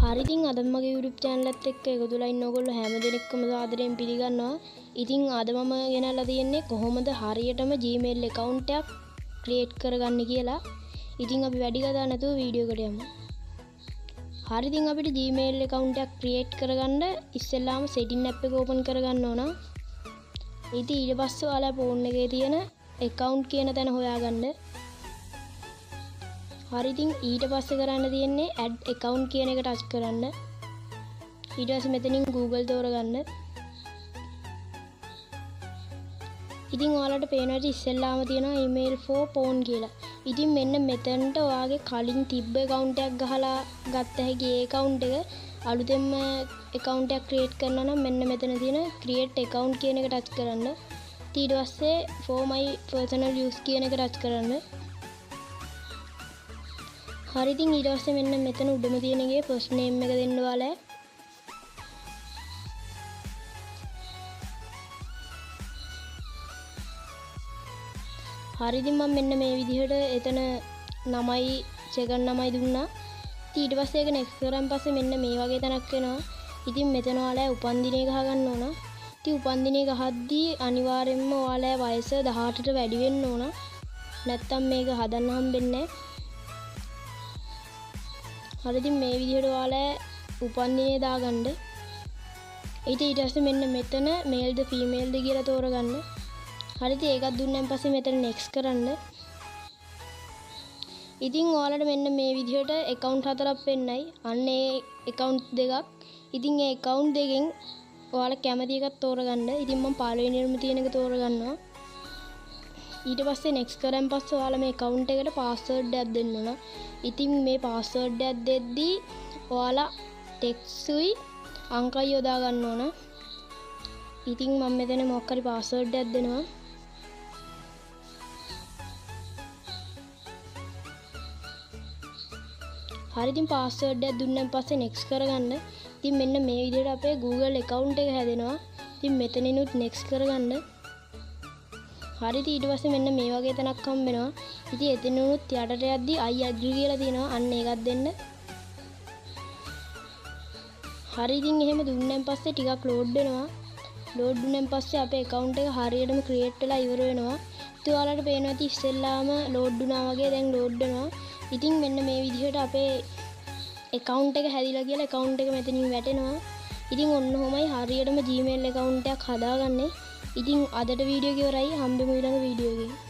හරි ඉතින් අද මගේ YouTube channel එකත් එක්ක එකතුලා ඉන්න ඕගොල්ලෝ හැම දෙනෙක්ම ආදරෙන් පිළිගන්නවා. ඉතින් අද මම ගෙනල්ලා තියෙන්නේ කොහොමද හරියටම Gmail account එකක් create කරගන්නේ කියලා. ඉතින් අපි වැඩි කතා නැතුව වීඩියෝ එකට යමු. හරි ඉතින් අපිට Gmail account එකක් create කරගන්න ඉස්සෙල්ලාම setting app එක open කරගන්න ඕන. ඉතින් ඊට පස්සේ ඔයාලා phone එකේ තියෙන account කියන තැන හොයාගන්න. හරි ඉතින් ඊට පස්සේ කරන්න තියෙන්නේ add account කියන එක ටච් කරන්න. ඊට පස්සේ මෙතනින් Google තෝරගන්න. ඉතින් ඔයාලට පේනවා ඉස්සෙල්ලාම තියෙනවා email for phone කියලා. ඉතින් මෙන්න මෙතනට ඔයාගේ කලින් තිබ්බ account එකක් ගහලා ගත්ත හැකි ඒ account එක අලුතෙන්ම account එකක් create කරනවා නම් මෙන්න මෙතන තියෙන create account කියන එක ටච් කරන්න. ඊට පස්සේ for my personal use කියන එක ටච් කරන්න. හරි ඉතින් ඊට පස්සේ මෙන්න මෙතන උඩම තියෙන එකේ first name එක දෙන්න ඔයාලා. හරි ඉතින් මම මෙන්න මේ විදිහට එතන නමයි second නමයි දුන්නා. ඊට පස්සේ ඒක next කරන් පස්සේ මෙන්න මේ වගේ තැනක් එනවා. ඉතින් මෙතන ඔයාලා උපන්දිනේ ගහ ගන්න ඕන. ඉතින් උපන්දිනේ ගහද්දී අනිවාර්යයෙන්ම ඔයාලා වයස 18ට වැඩි වෙන්න ඕන. නැත්තම් මේක හදන්න හම්බෙන්නේ නැහැ. හරි ඉතින් මේ විදිහට ඔයාලා උපන්දිනේ දාගන්න. ඊට පස්සේ මෙන්න මෙතන male ද female ද කියලා තෝරගන්න. හරි ඉතින් ඒකත් දුන්නාන් පස්සේ මෙතන next කරන්න. ඉතින් ඔයාලට මෙන්න මේ විදිහට account හතරක් වෙන්නයි. අන්න ඒ account දෙකක්. ඉතින් ඒ account දෙකෙන් ඔයාලා කැමති එකක් තෝරගන්න. ඉතින් මම පළවෙනියෙන්ම තියෙන එක තෝරගන්නවා. ඊට පස්සේ next කරන් පස්සේ ඔයාලා මේ account එකට password එකක් දෙන්න ඕන. ඉතින් මේ password එකක් දෙද්දී ඔයාලා text උයි අංකයි යොදා ගන්න ඕන. ඉතින් මම මෙතන මොකක් හරි password එකක් දෙනවා. හරි ඉතින් password එකක් දුන්නාන් පස්සේ next කරගන්න. ඉතින් මෙන්න මේ විදිහට අපේ Google account එක හැදෙනවා. ඉතින් මෙතනිනුත් next කරගන්න. හරි ඊට පස්සේ මෙන්න මේ වගේ තැනක් හම්බ වෙනවා. ඉතින් එතනිනුත් යටට යද්දී I agree කියලා තියෙනවා. අන්න ඒකත් දෙන්න. හරි ඉතින් එහෙම දුන්නාන් පස්සේ ටිකක් load වෙනවා. load වුණාන් පස්සේ අපේ account එක හරියටම create වෙලා ඉවර වෙනවා. ඉතින් ඔයාලට පේනවා ඇති ඉස්සෙල්ලාම load වුණා වගේ දැන් load වෙනවා. ඉතින් මෙන්න මේ විදිහට අපේ account එක හැදිලා කියලා account එක මෙතනින් වැටෙනවා. ඉතින් ඔන්න ඔහොමයි හරියටම Gmail account එකක් හදාගන්නේ. ඉතින් අදට වීඩියෝ එක ඉවරයි. හම්බෙමු ඊළඟ වීඩියෝ එකකින්.